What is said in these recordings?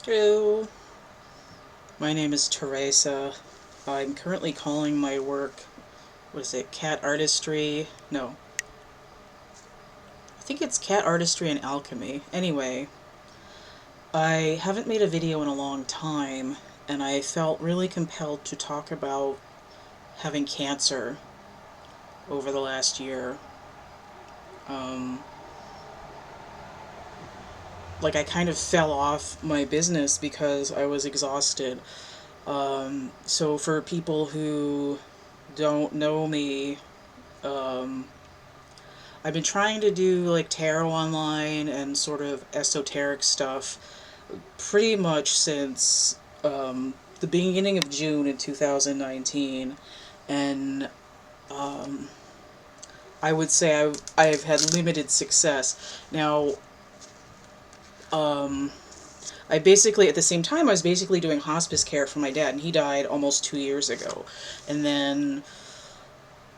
Hello, my name is Teresa. I'm currently calling my work, what is it, cat artistry? No, I think it's cat artistry and alchemy. Anyway, I haven't made a video in a long time, and I felt really compelled to talk about having cancer over the last year. Um, I kind of fell off my business because I was exhausted. So for people who don't know me, um, I've been trying to do like tarot online and sort of esoteric stuff pretty much since the beginning of June in 2019, and um, I would say I've had limited success. Now, um, I basically, at the same time, I was basically doing hospice care for my dad, and he died almost 2 years ago. And then,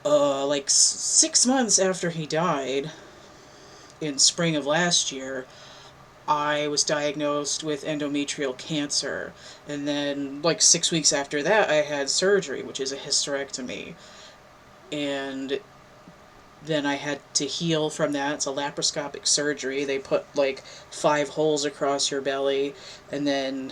6 months after he died, in spring of last year, I was diagnosed with endometrial cancer. And then, like 6 weeks after that, I had surgery, which is a hysterectomy. And then I had to heal from that. It's a laparoscopic surgery. They put like 5 holes across your belly, and then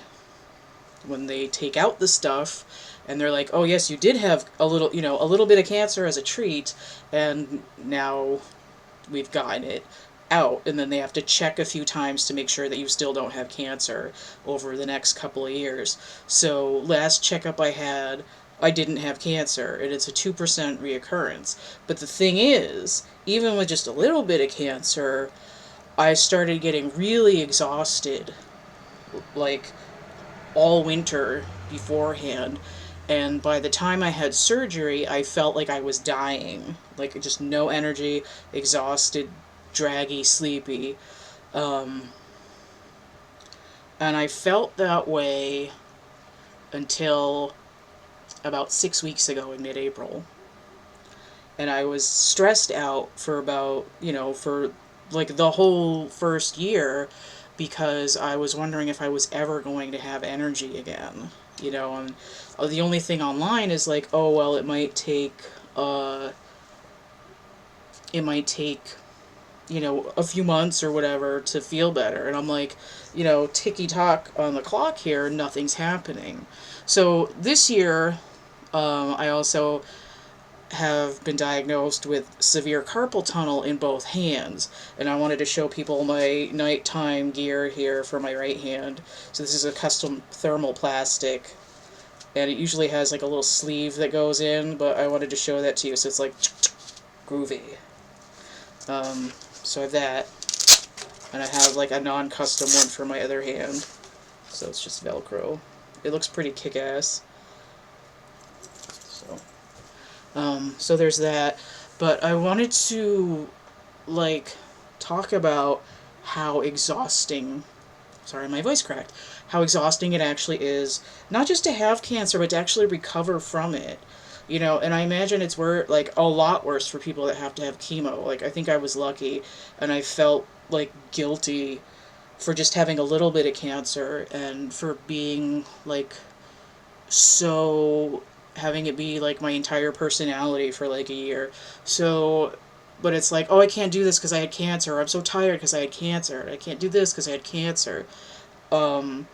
when they take out the stuff, and they're like, oh yes, you did have a little bit of cancer as a treat, and now we've gotten it out, and then they have to check a few times to make sure that you still don't have cancer over the next couple of years. So last checkup I had, I didn't have cancer, and it's a 2% reoccurrence. But the thing is, even with just a little bit of cancer, I started getting really exhausted, like all winter beforehand. And by the time I had surgery, I felt like I was dying. Like just no energy, exhausted, draggy, sleepy. Um, and I felt that way until about 6 weeks ago in mid-April. And I was stressed out for about, for like the whole first year, because I was wondering if I was ever going to have energy again. And the only thing online is like, oh, well, it might take, a few months or whatever to feel better. And I'm like, ticky-tock on the clock here, nothing's happening. So this year, I also have been diagnosed with severe carpal tunnel in both hands, and I wanted to show people my nighttime gear here for my right hand. So this is a custom thermal plastic, and it usually has like a little sleeve that goes in, but I wanted to show that to you, so it's like groovy. So I have that, and I have like a non-custom one for my other hand, so it's just Velcro. It looks pretty kick-ass. So there's that. But I wanted to, like, talk about how exhausting, sorry, my voice cracked, how exhausting it actually is, not just to have cancer, but to actually recover from it. And I imagine it's like, a lot worse for people that have to have chemo. Like, I think I was lucky, and I felt, like, guilty for just having a little bit of cancer, and for being, like, so having it be like my entire personality for like a year. So, but it's like, oh, I can't do this because I had cancer. Or I'm so tired because I had cancer. I can't do this because I had cancer. Um,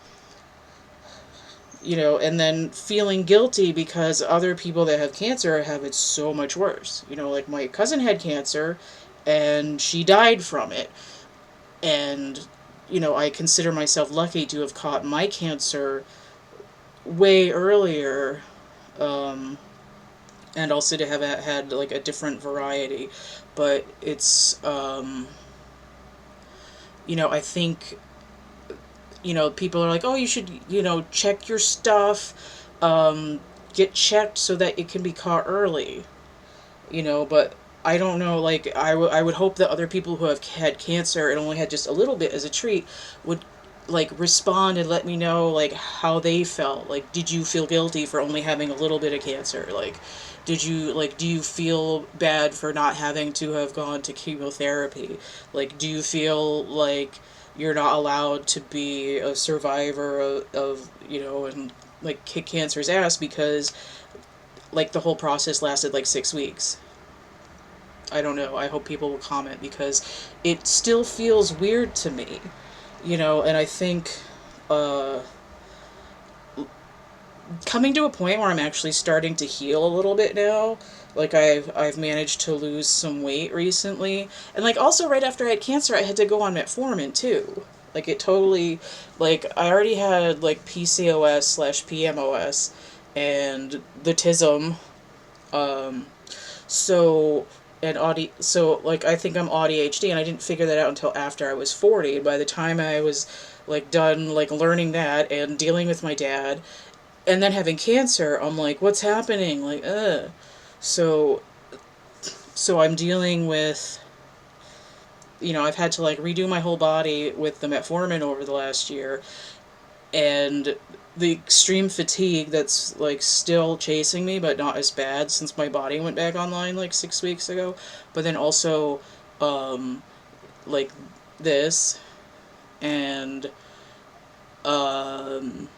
and then feeling guilty because other people that have cancer have it so much worse. Like my cousin had cancer and she died from it. And, I consider myself lucky to have caught my cancer way earlier, um, and also to have had like a different variety. But it's, I think, people are like, oh, you should, check your stuff, get checked so that it can be caught early, but I don't know, like, I would hope that other people who have had cancer and only had just a little bit as a treat would like respond and let me know like how they felt. Like, did you feel guilty for only having a little bit of cancer? Like, do you feel bad for not having to have gone to chemotherapy? Like, do you feel like you're not allowed to be a survivor of and like kick cancer's ass because like the whole process lasted like 6 weeks? I don't know. I hope people will comment because it still feels weird to me, and I think uh, coming to a point where I'm actually starting to heal a little bit now. Like I've managed to lose some weight recently, and like also right after I had cancer, I had to go on metformin too. Like it totally, like I already had like PCOS/PMOS, and the TISM. Um, so so like I think I'm ADHD, and I didn't figure that out until after I was 40. By the time I was like done like learning that and dealing with my dad and then having cancer, I'm like, what's happening? Like, So, so I'm dealing with, I've had to like redo my whole body with the metformin over the last year, and the extreme fatigue that's like still chasing me, but not as bad since my body went back online like 6 weeks ago. But then also, um, like this, and um,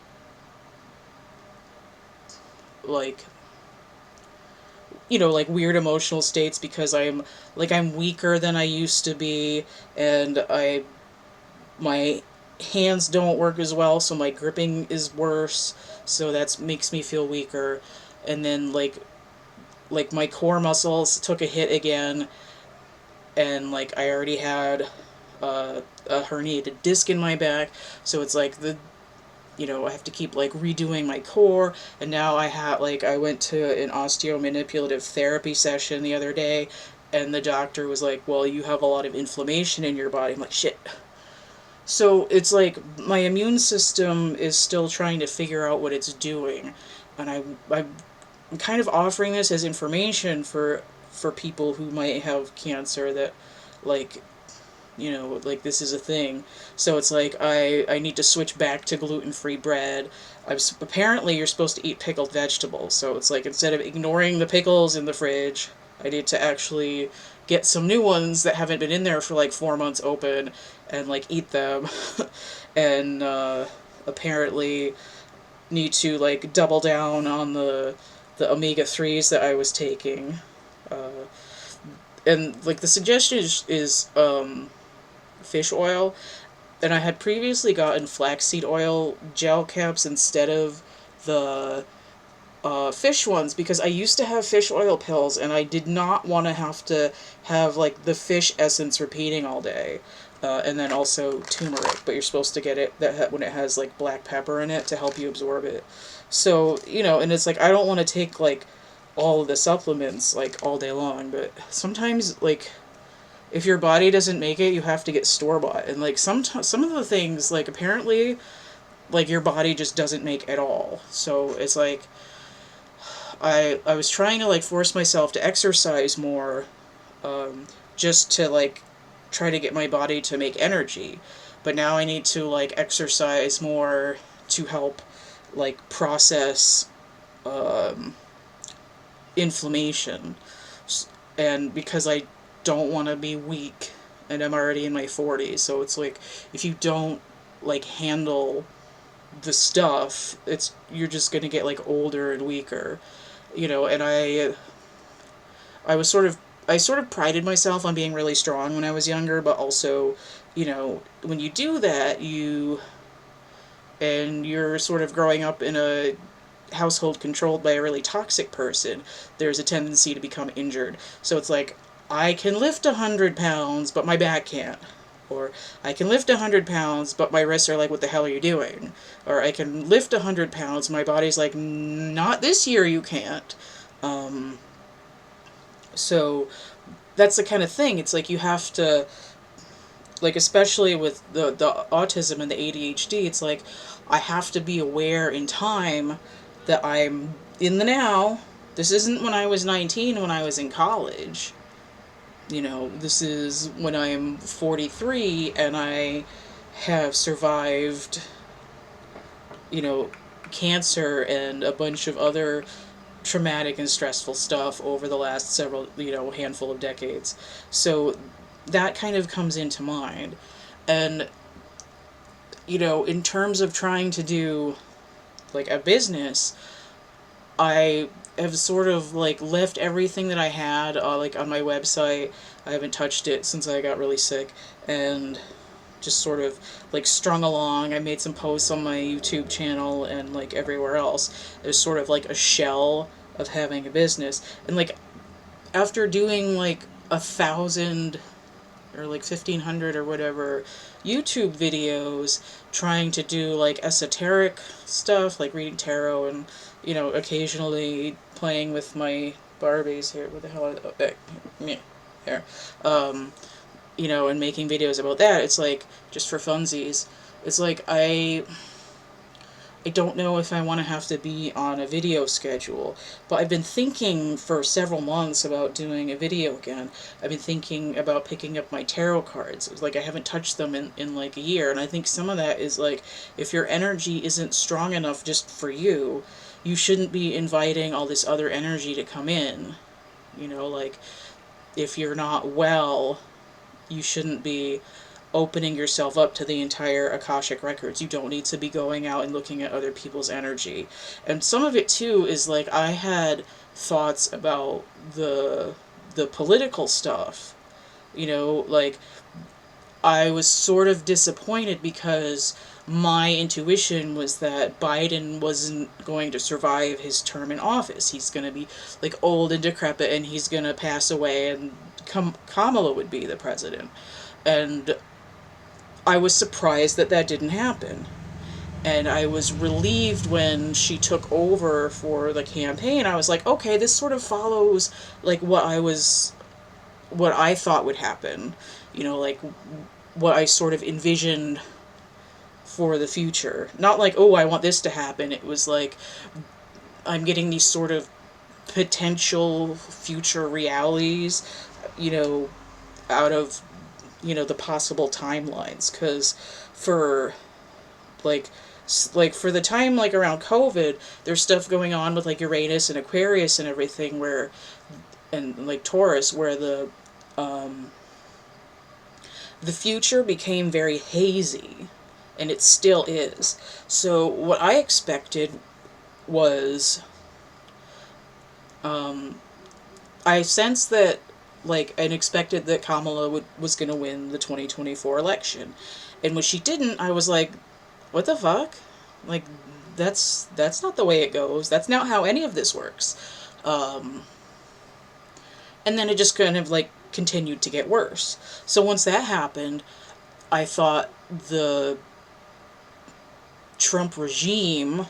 like like weird emotional states because I'm weaker than I used to be, and my hands don't work as well, so my gripping is worse, so that makes me feel weaker. And then like my core muscles took a hit again, and like I already had a herniated disc in my back, so it's like I have to keep like redoing my core. And now I went to an osteomanipulative therapy session the other day, and the doctor was like, well, you have a lot of inflammation in your body. I'm like, shit. So it's like my immune system is still trying to figure out what it's doing, and I'm kind of offering this as information for people who might have cancer, that like like this is a thing. So it's like I need to switch back to gluten-free bread. Apparently you're supposed to eat pickled vegetables, so it's like instead of ignoring the pickles in the fridge, I need to actually get some new ones that haven't been in there for like 4 months open and like eat them. And apparently need to like double down on the omega-3s that I was taking. Uh, and like the suggestion is fish oil, and I had previously gotten flaxseed oil gel caps instead of the fish ones, because I used to have fish oil pills and I did not want to have like the fish essence repeating all day. And then also turmeric, but you're supposed to get it when it has like black pepper in it to help you absorb it. So, and it's like I don't want to take like all of the supplements like all day long, but sometimes like if your body doesn't make it, you have to get store bought. And like some of the things like apparently like your body just doesn't make at all. So it's like I was trying to like force myself to exercise more, just to like try to get my body to make energy. But now I need to like exercise more to help like process um, inflammation, and because I don't want to be weak, and I'm already in my 40s, so it's like if you don't like handle the stuff, you're just gonna get like older and weaker, and I sort of prided myself on being really strong when I was younger, but also, when you do that, you're sort of growing up in a household controlled by a really toxic person, there's a tendency to become injured. So it's like, I can lift 100 pounds, but my back can't. Or I can lift 100 pounds, but my wrists are like, what the hell are you doing? Or I can lift 100 pounds, my body's like, not this year you can't. Um, so that's the kind of thing. It's like you have to, like especially with the autism and the ADHD, it's like I have to be aware in time that I'm in the now. This isn't when I was 19, when I was in college. This is when I'm 43 and I have survived, you know, cancer and a bunch of other traumatic and stressful stuff over the last several, handful of decades. So that kind of comes into mind. And, in terms of trying to do like a business, I have sort of like left everything that I had like on my website. I haven't touched it since I got really sick, and just sort of like strung along. I made some posts on my YouTube channel and like everywhere else. It was sort of like a shell of having a business. And like after doing like 1,000 or like 1,500 or whatever YouTube videos trying to do like esoteric stuff, like reading tarot and, occasionally playing with my Barbies here. What the hell are they? Yeah, here. And making videos about that. It's like, just for funsies. It's like, I don't know if I want to have to be on a video schedule, but I've been thinking for several months about doing a video again. I've been thinking about picking up my tarot cards. It's like I haven't touched them in like a year, and I think some of that is like, if your energy isn't strong enough just for you, you shouldn't be inviting all this other energy to come in. Like, if you're not well, you shouldn't be opening yourself up to the entire Akashic records. You don't need to be going out and looking at other people's energy. And some of it too is like, I had thoughts about the political stuff. Like, I was sort of disappointed because my intuition was that Biden wasn't going to survive his term in office. He's going to be like old and decrepit, and he's going to pass away, and Kamala would be the president. And I was surprised that that didn't happen. And I was relieved when she took over for the campaign. I was like, okay, this sort of follows like what I thought would happen. Like what I sort of envisioned for the future. Not like, oh, I want this to happen. It was like, I'm getting these sort of potential future realities, out of, the possible timelines. Because for for the time like around COVID, there's stuff going on with like Uranus and Aquarius and everything and like Taurus, where the future became very hazy, and it still is. So what I expected was, I sensed that, like, and expected that Kamala was going to win the 2024 election. And when she didn't, I was like, what the fuck? Like, that's not the way it goes. That's not how any of this works. And then it just kind of, like, continued to get worse. So once that happened, I thought the Trump regime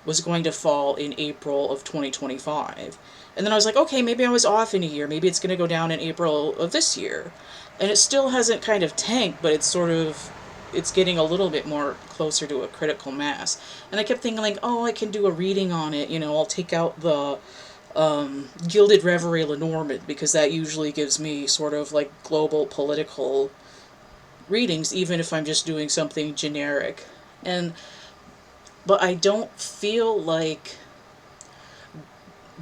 was going to fall in April of 2025. And then I was like, okay, maybe I was off in a year. Maybe it's going to go down in April of this year. And it still hasn't kind of tanked, but it's getting a little bit more closer to a critical mass. And I kept thinking, like, oh, I can do a reading on it. I'll take out the Gilded Reverie Lenormand, because that usually gives me sort of like global political readings, even if I'm just doing something generic. But I don't feel like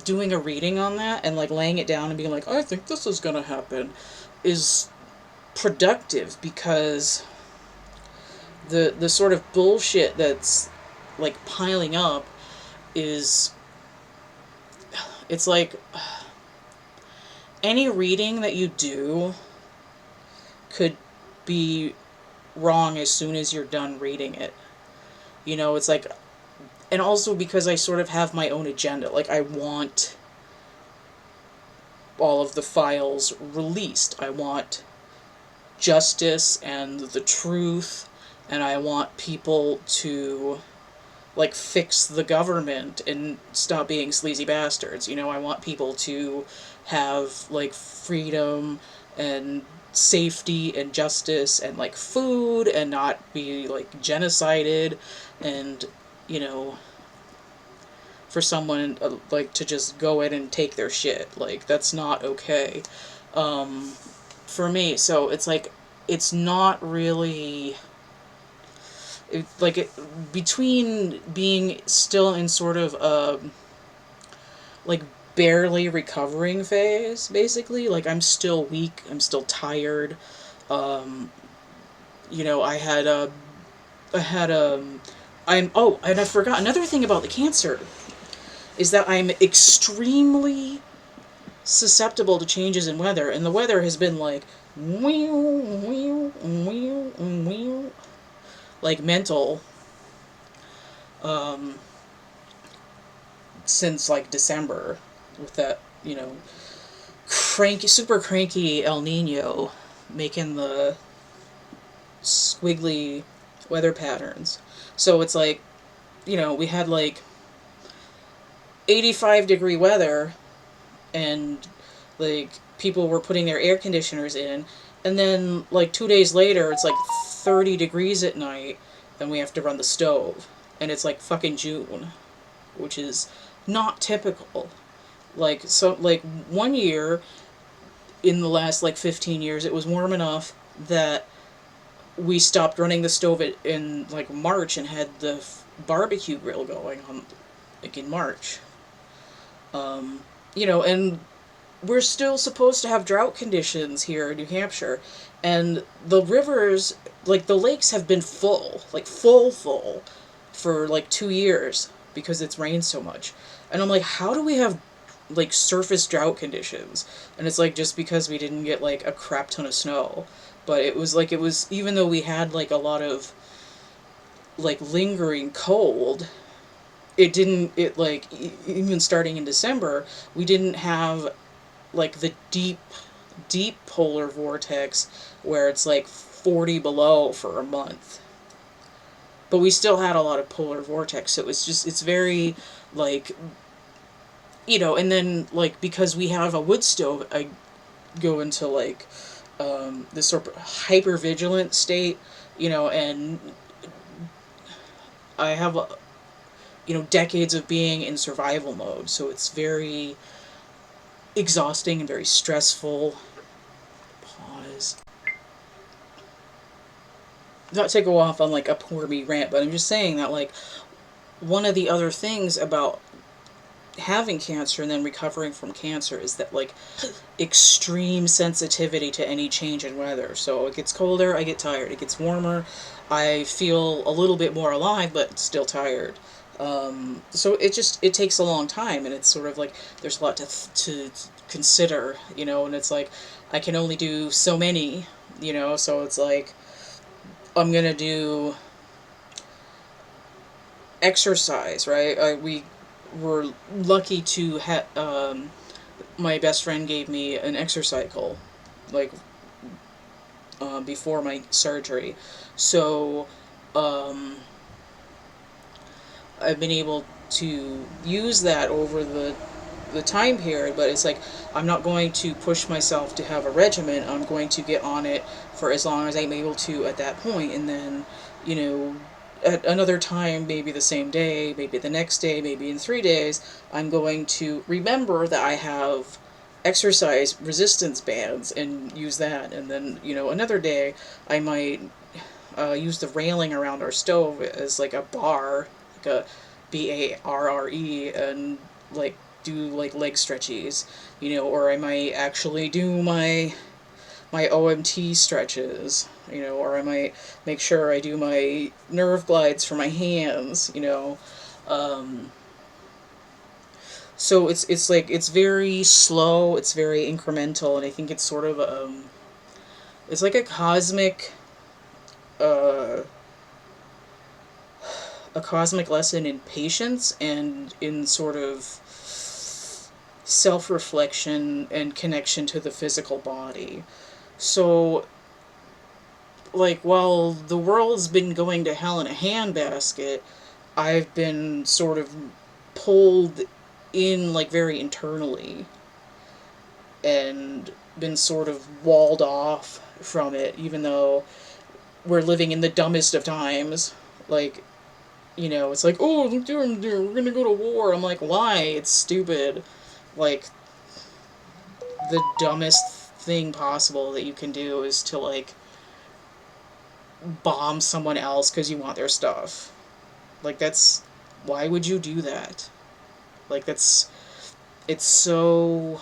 doing a reading on that and like laying it down and being like, I think this is gonna happen, is productive, because the sort of bullshit that's like piling up it's like any reading that you do could be wrong as soon as you're done reading it. It's like, and also because I sort of have my own agenda. Like, I want all of the files released. I want justice and the truth, and I want people to, like, fix the government and stop being sleazy bastards. I want people to have, like, freedom and safety and justice and, like, food, and not be, like, genocided, and, for someone, like, to just go in and take their shit. Like, that's not okay. For me. So it's like, it's not really between being still in sort of a like barely recovering phase, basically. Like, I'm still weak, I'm still tired. Um, I had I'm oh, and I forgot another thing about the cancer is that I'm extremely susceptible to changes in weather, and the weather has been like like mental um, since like December with that, cranky, super cranky El Nino making the squiggly weather patterns. So it's like, we had like 85-degree weather, and like people were putting their air conditioners in, and then like 2 days later it's like 30 degrees at night and we have to run the stove, and it's like fucking June, which is not typical. Like one year in the last like 15 years it was warm enough that we stopped running the stove in like March and had the barbecue grill going on like in March. And we're still supposed to have drought conditions here in New Hampshire, and the rivers, like the lakes, have been full, like full, for like 2 years because it's rained so much. And I'm like, how do we have like surface drought conditions? And it's like just because we didn't get like a crap ton of snow. But it was even though we had like a lot of like lingering cold, it didn't it like even starting in December, we didn't have like the deep polar vortex where it's like 40 below for a month. But we still had a lot of polar vortex, so it's very like, and then like because we have a wood stove, I go into like this sort of hyper vigilant state, and I have decades of being in survival mode, so it's very exhausting and very stressful. Pause. Not to go off on like a poor me rant, but I'm just saying that like one of the other things about having cancer and then recovering from cancer is that like extreme sensitivity to any change in weather. So it gets colder, I get tired. It gets warmer, I feel a little bit more alive, but still tired. So it takes a long time, and it's sort of like there's a lot to consider, and it's like I can only do so many, so it's like I'm gonna do exercise, right? We were lucky to have my best friend gave me an exercycle, like before my surgery, so I've been able to use that over the time period, but it's like I'm not going to push myself to have a regimen. I'm going to get on it for as long as I'm able to at that point, and then, at another time, maybe the same day, maybe the next day, maybe in 3 days, I'm going to remember that I have exercise resistance bands and use that, and then, another day I might use the railing around our stove as like a bar, like a BARRE, and like do like leg stretchies, or I might actually do my OMT stretches, or I might make sure I do my nerve glides for my hands, Um, so it's like it's very slow, it's very incremental, and I think it's sort of it's like uh, a cosmic lesson in patience and in sort of self-reflection and connection to the physical body. So, like, while the world's been going to hell in a handbasket, I've been sort of pulled in, like, very internally, and been sort of walled off from it, even though we're living in the dumbest of times. Like, it's like, oh, we're gonna go to war. I'm like, why? It's stupid. Like, the dumbest thing possible that you can do is to, like, bomb someone else because you want their stuff. Like, that's, why would you do that? Like, that's, it's so,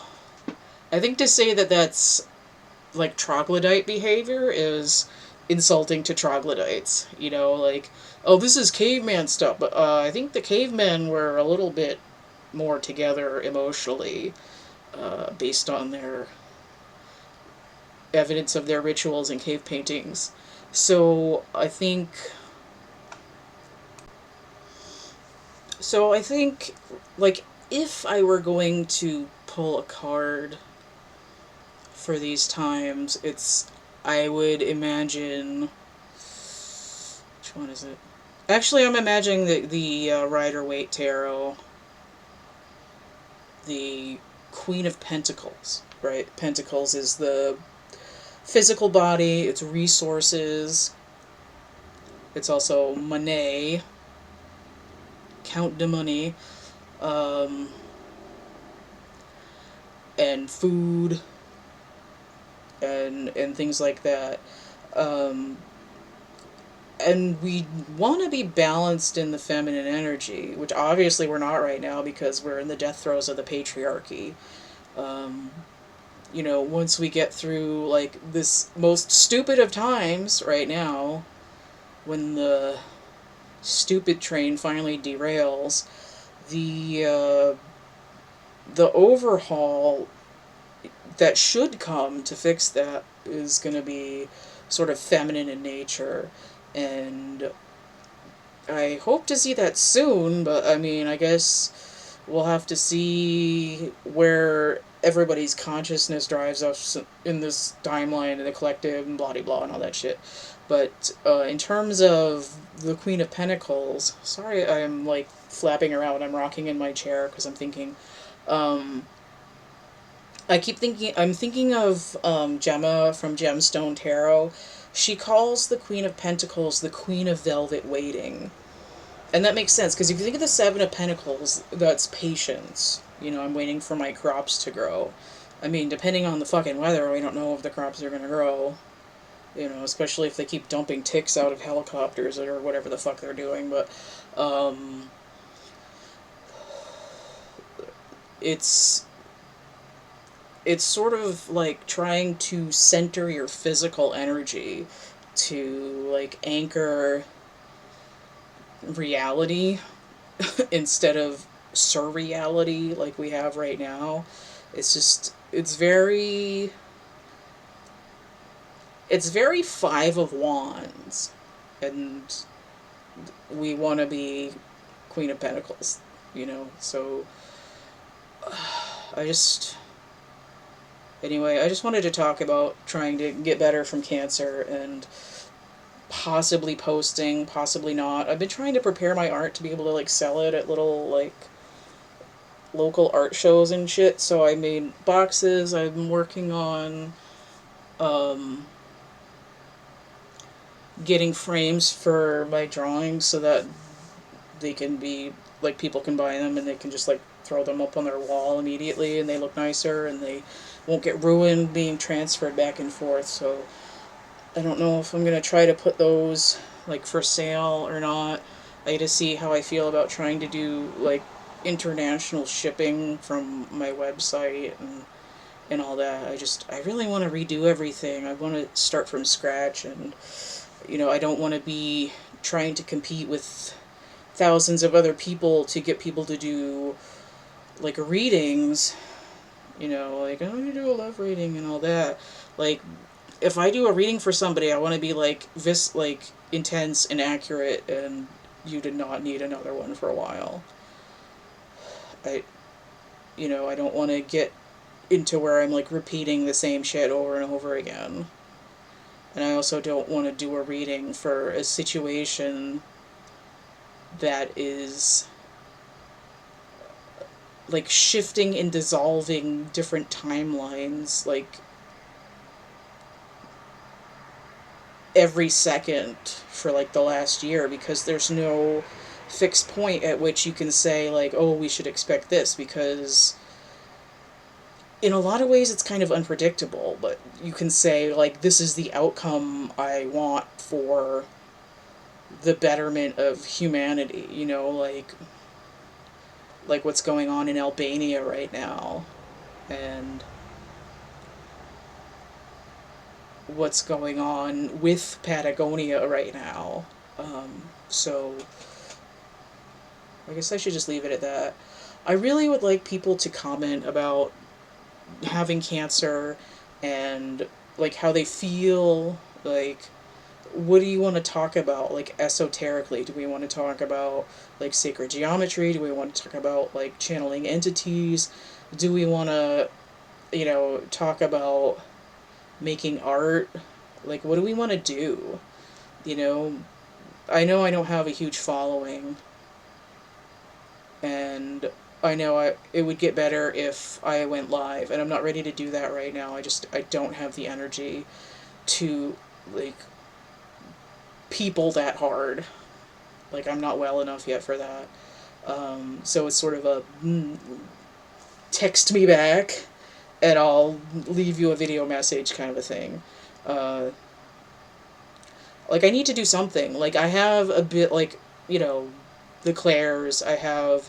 I think to say that that's like troglodyte behavior is insulting to troglodytes. You know, like, oh, this is caveman stuff, but I think the cavemen were a little bit more together emotionally, based on their evidence of their rituals and cave paintings. So I think, like, if I were going to pull a card for these times, I would imagine, which one is it? Actually, I'm imagining the Rider-Waite Tarot, the Queen of Pentacles, right? Pentacles is the physical body, it's resources, it's also money, count de money, um, and food, and things like that. Um, and we want to be balanced in the feminine energy, which obviously we're not right now because we're in the death throes of the patriarchy. Um, once we get through, like, this most stupid of times right now, when the stupid train finally derails, the the overhaul that should come to fix that is going to be sort of feminine in nature, and I hope to see that soon. But I mean, I guess we'll have to see where everybody's consciousness drives us in this timeline and the collective and blah blah blah and all that shit. But in terms of the Queen of Pentacles, sorry, I'm like flapping around. I'm rocking in my chair because I'm thinking. Um, I'm thinking of Gemma from Gemstone Tarot. She calls the Queen of Pentacles the Queen of Velvet Waiting. And that makes sense, because if you think of the Seven of Pentacles, that's patience. I'm waiting for my crops to grow. I mean, depending on the fucking weather, we don't know if the crops are going to grow. Especially if they keep dumping ticks out of helicopters or whatever the fuck they're doing. But, it's it's sort of like trying to center your physical energy to, like, anchor reality instead of surreality like we have right now. It's very Five of Wands, and we want to be Queen of Pentacles, so I just anyway, I just wanted to talk about trying to get better from cancer and possibly posting, possibly not. I've been trying to prepare my art to be able to, like, sell it at little, like, local art shows and shit. So I made boxes. I've been working on um, getting frames for my drawings so that they can be, like, people can buy them and they can just, like, throw them up on their wall immediately and they look nicer and they won't get ruined being transferred back and forth. So I don't know if I'm going to try to put those, like, for sale or not. I got to see how I feel about trying to do, like, international shipping from my website and all that. I really want to redo everything. I want to start from scratch, and I don't want to be trying to compete with thousands of other people to get people to do, like, readings, like, oh, you do a love reading and all that. Like, if I do a reading for somebody, I want to be, like, intense and accurate, and you did not need another one for a while. I don't want to get into where I'm, like, repeating the same shit over and over again. And I also don't want to do a reading for a situation that is, like, shifting and dissolving different timelines, like, every second for, like, the last year, because there's no fixed point at which you can say, like, oh, we should expect this, because in a lot of ways it's kind of unpredictable, but you can say, like, this is the outcome I want for the betterment of humanity, you know, like what's going on in Albania right now, and what's going on with Patagonia right now. So I guess I should just leave it at that. I really would like people to comment about having cancer and like how they feel, like what do you want to talk about, like esoterically? Do we want to talk about like sacred geometry? Do we want to talk about like channeling entities? Do we want to, talk about making art? Like, what do we want to do? You know I don't have a huge following, and I know it would get better if I went live, and I'm not ready to do that right now. I don't have the energy to, like, people that hard. Like, I'm not well enough yet for that. So it's sort of a text me back and I'll leave you a video message kind of a thing. Uh, like, I need to do something. Like, I have a bit, like, the clairs. I have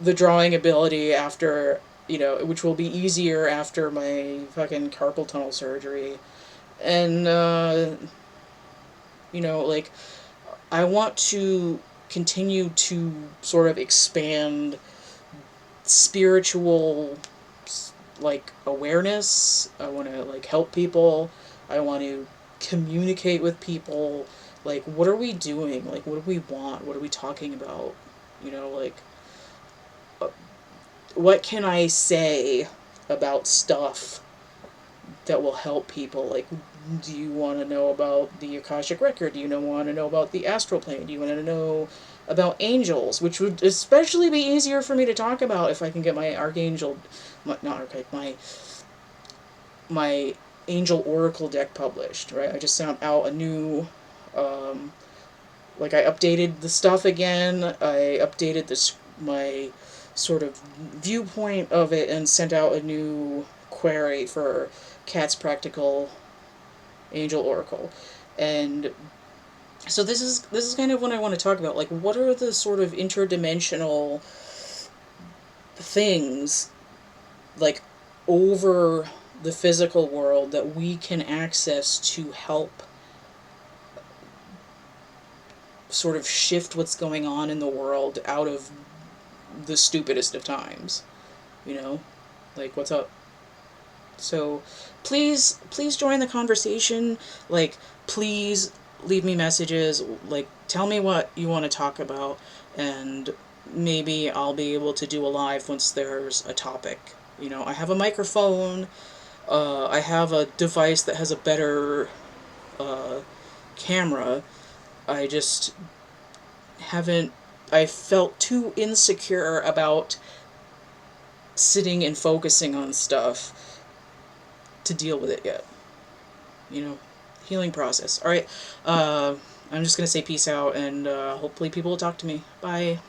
the drawing ability after, which will be easier after my fucking carpal tunnel surgery. And, like, I want to continue to sort of expand spiritual, like, awareness. I want to, like, help people. I want to communicate with people. Like, what are we doing? Like, what do we want? What are we talking about? Like, what can I say about stuff that will help people? Like, do you want to know about the Akashic Record? Do you want to know about the astral plane? Do you want to know about angels? Which would especially be easier for me to talk about if I can get my archangel, my angel oracle deck published. Right, I just sent out a new, like, I updated the stuff again. I updated my sort of viewpoint of it and sent out a new query for Cat's Practical Angel Oracle. And so this is kind of what I want to talk about. Like, what are the sort of interdimensional things, like, over the physical world that we can access to help sort of shift what's going on in the world out of the stupidest of times, like, what's up? So please join the conversation. Like, please leave me messages. Like, tell me what you want to talk about, and maybe I'll be able to do a live once there's a topic. I have a microphone. I have a device that has a better camera. I just haven't. I felt too insecure about sitting and focusing on stuff to deal with it yet. Healing process. All right. I'm just going to say peace out, and hopefully people will talk to me. Bye.